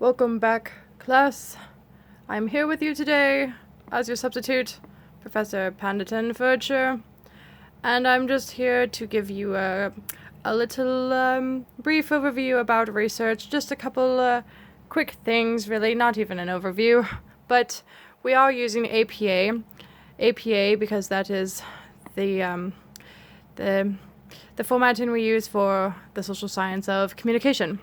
Welcome back, class. I'm here with you today as your substitute, Professor Pandatonfordshire, and I'm just here to give you a little brief overview about research, just a couple quick things, really, not even an overview, but we are using APA because that is the formatting we use for the social science of communication.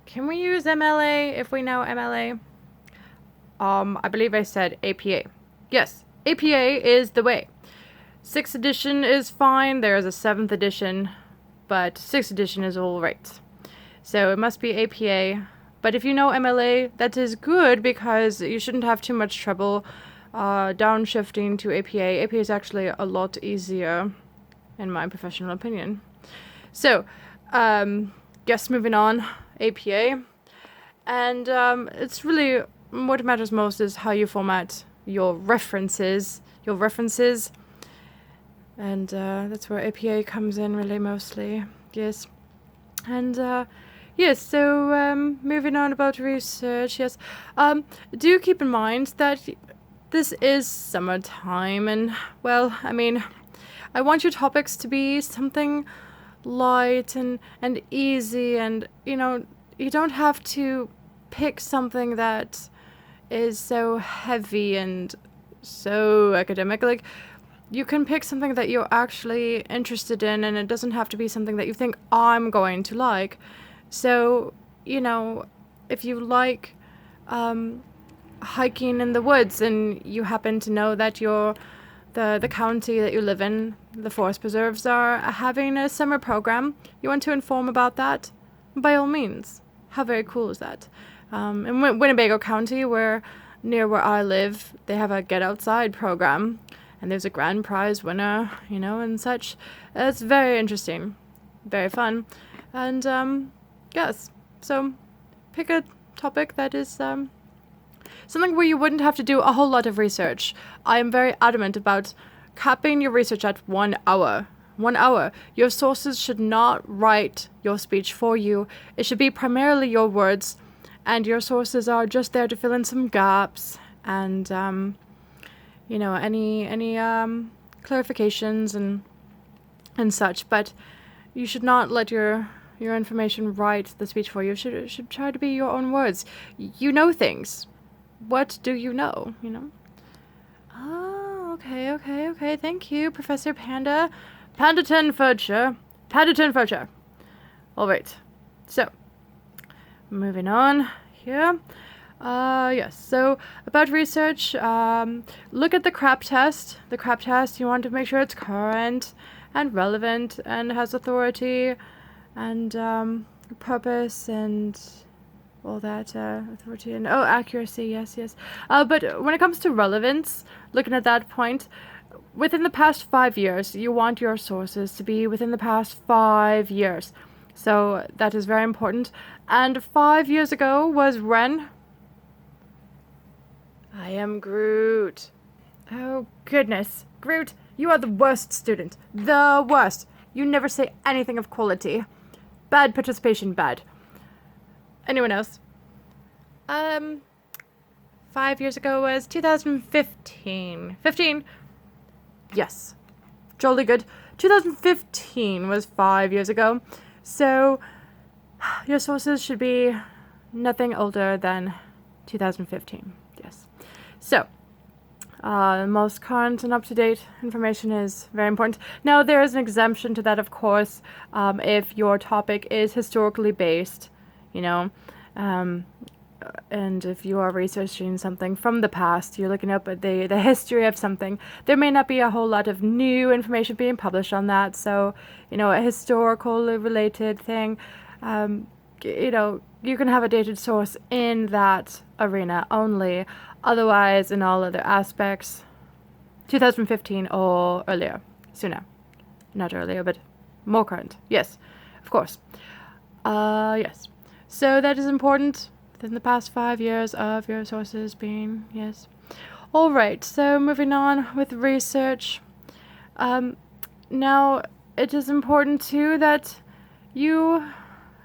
Can we use MLA if we know MLA? I believe I said APA. Yes, APA is the way. 6th edition is fine. There is a 7th edition, but 6th edition is all right. So it must be APA. But if you know MLA, that is good because you shouldn't have too much trouble downshifting to APA. APA is actually a lot easier, in my professional opinion. So, guess moving on. APA, and it's really what matters most is how you format your references, and that's where APA comes in really mostly. Yes, and yes. So moving on about research. Yes, do keep in mind that this is summertime, and well, I mean, I want your topics to be something light and easy, and you don't have to pick something that is so heavy and so academic. Like, you can pick something that you're actually interested in, and it doesn't have to be something that you think I'm going to like. So if you like hiking in the woods and you happen to know that the county that you live in, the forest preserves, are having a summer program, you want to inform about that, by all means. How very cool is that? In Winnebago County, near where I live, they have a Get Outside program, and there's a grand prize winner, and such. It's very interesting, very fun, and yes, so pick a topic that is something where you wouldn't have to do a whole lot of research. I am very adamant about capping your research at 1 hour. 1 hour. Your sources should not write your speech for you. It should be primarily your words, and your sources are just there to fill in some gaps and, any clarifications and such. But you should not let your information write the speech for you. It should try to be your own words. You know things. What do you know, Oh, okay. Thank you, Professor Pandatonfordshire. All right. So, moving on here. Yes. So, about research, look at the CRAP test. The CRAP test, you want to make sure it's current and relevant and has authority and purpose and all that authority and accuracy. Yes. But when it comes to relevance, looking at that point, within the past 5 years, you want your sources to be within the past 5 years. So that is very important. And 5 years ago was when? I am Groot. Oh, goodness. Groot, you are the worst student. The worst. You never say anything of quality. Bad participation, bad. Anyone else? 5 years ago was 2015. 15? Yes. Jolly good. 2015 was 5 years ago. So, your sources should be nothing older than 2015. Yes. So, the most current and up-to-date information is very important. Now, there is an exemption to that, of course, if your topic is historically based, and if you are researching something from the past, you're looking up at the history of something, there may not be a whole lot of new information being published on that. So, a historically related thing, you can have a dated source in that arena only. Otherwise, in all other aspects, 2015 or earlier, sooner. Not earlier, but more current. Yes, of course. Yes. So that is important within the past 5 years of your sources being, yes. All right, so moving on with research. Now, it is important too that you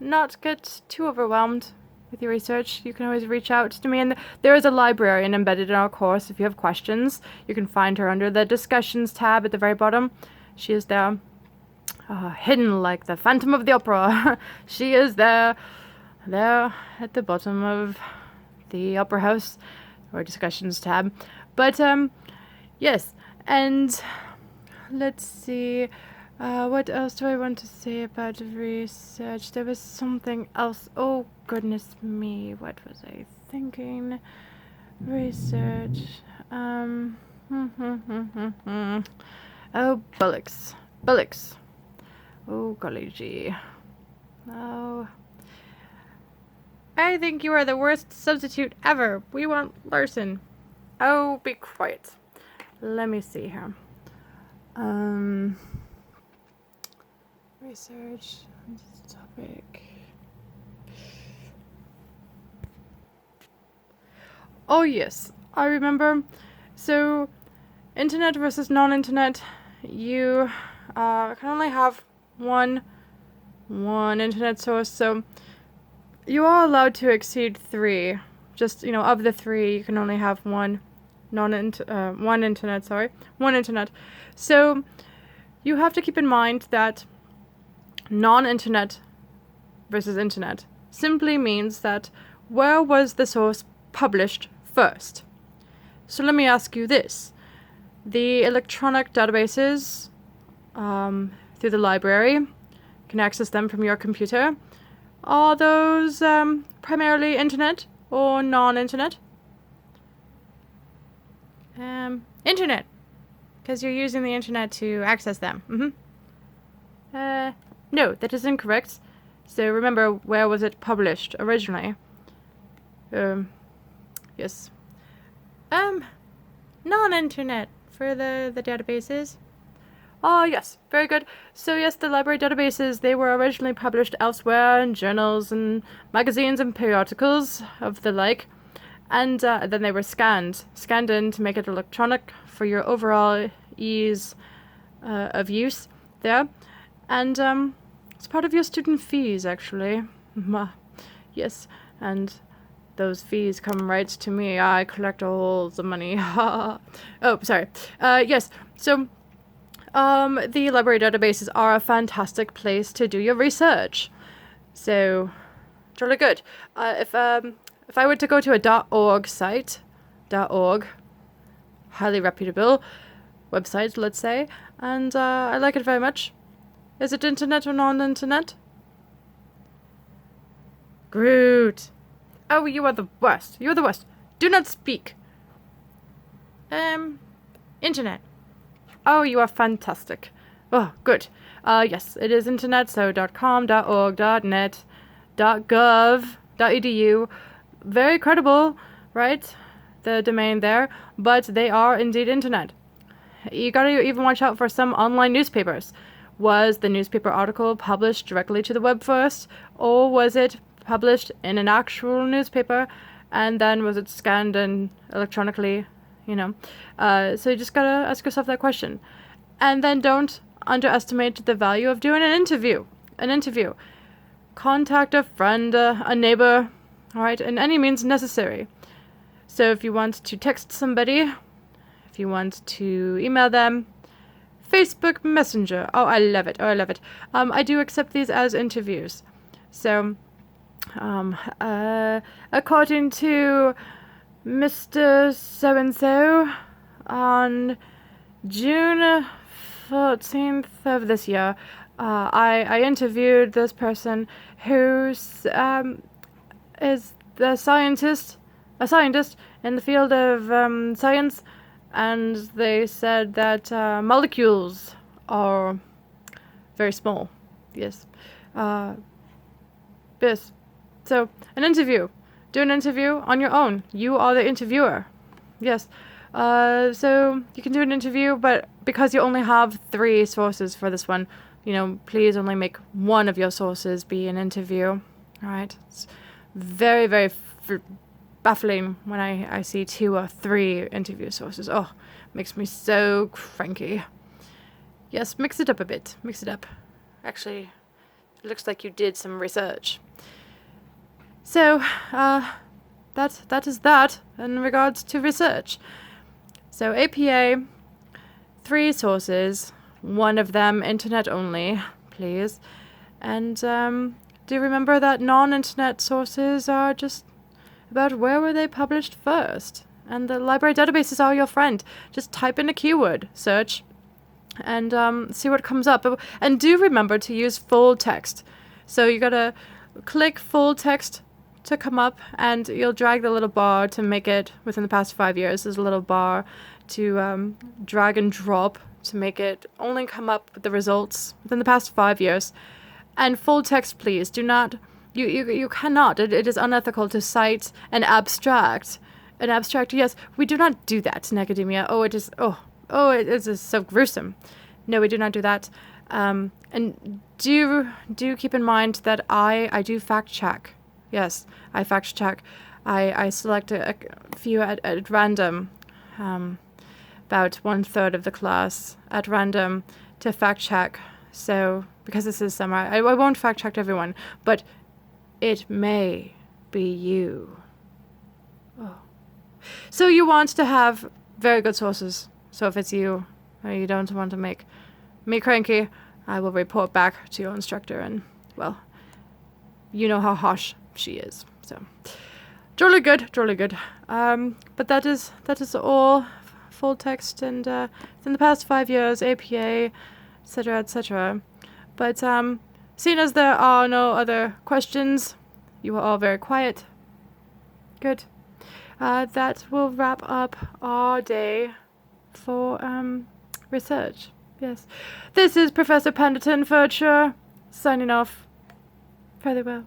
not get too overwhelmed with your research, you can always reach out to me. And there is a librarian embedded in our course. If you have questions, you can find her under the discussions tab at the very bottom. She is there, hidden like the Phantom of the Opera. She is there at the bottom of the Opera House or discussions tab. But yes, and let's see. What else do I want to say about research? There was something else. Oh, goodness me. What was I thinking? Research. Oh, bullocks. Bullocks. Oh, golly gee. Oh. I think you are the worst substitute ever. We want Larson. Oh, be quiet. Let me see here. Research on this topic. Oh yes, I remember. So, internet versus non-internet. You can only have one internet source. So you are allowed to exceed 3. Just of the 3, you can only have one internet. So you have to keep in mind that non-internet versus internet simply means that where was the source published first? So let me ask you this. The electronic databases through the library, you can access them from your computer. Are those primarily internet or non-internet? Internet, because you're using the internet to access them. No, that is incorrect. So remember, where was it published originally? Yes. Non-internet for the databases. Oh, yes, very good. So yes, the library databases, they were originally published elsewhere in journals and magazines and periodicals of the like. And then they were scanned in to make it electronic for your overall ease of use there. And it's part of your student fees, actually. Yes, and those fees come right to me. I collect all the money. Oh, sorry. Yes, so the library databases are a fantastic place to do your research. So, jolly good. If I were to go to a .org site, .org, highly reputable website, let's say, and I like it very much. Is it internet or non-internet? Groot. Oh, you are the worst. You're the worst. Do not speak. Internet. Oh, you are fantastic. Oh, good. Yes, it is internet, so .com, .org, .net, .gov, .edu. Very credible, right? The domain there, but they are indeed internet. You gotta even watch out for some online newspapers. Was the newspaper article published directly to the web first, or was it published in an actual newspaper, and then was it scanned and electronically, So you just gotta ask yourself that question. And then don't underestimate the value of doing an interview. Contact a friend, a neighbor, all right, in any means necessary. So if you want to text somebody, if you want to email them, Facebook Messenger. Oh, I love it. I do accept these as interviews. So, according to Mr. So-and-so, on June 14th of this year, I interviewed this person who is a scientist in the field of science, and they said that molecules are very small. Yes. Yes. So, an interview. Do an interview on your own. You are the interviewer. Yes. So, you can do an interview, but because you only have 3 sources for this one, please only make one of your sources be an interview. All right? It's very, very baffling when I see 2 or 3 interview sources. Oh, makes me so cranky. Yes, mix it up a bit. Mix it up. Actually, it looks like you did some research. So, that is that in regards to research. So APA, 3 sources, one of them internet only, please. And do remember that non-internet sources are just about where were they published first. And the library databases are your friend. Just type in a keyword search and see what comes up. And do remember to use full text. So you gotta click full text to come up, and you'll drag the little bar to make it within the past 5 years. There's a little bar to drag and drop to make it only come up with the results within the past 5 years. And full text, please. Do not, you cannot, it is unethical to cite an abstract. An abstract, yes, we do not do that in academia. It is so gruesome. No, we do not do that. And do keep in mind that I do fact check. Yes, I fact check. I select a few at random, about 1/3 of the class at random to fact check. So, because this is summer, I won't fact check everyone, but it may be you. Oh. So you want to have very good sources. So if it's you, or you don't want to make me cranky, I will report back to your instructor, and, well, you know how harsh she is. So, jolly good. But that is all. Full text, and in the past 5 years, APA, etc. But seeing as there are no other questions, you are all very quiet. Good. That will wrap up our day for research. Yes. This is Professor Pandatonfordshire signing off. Fairly well.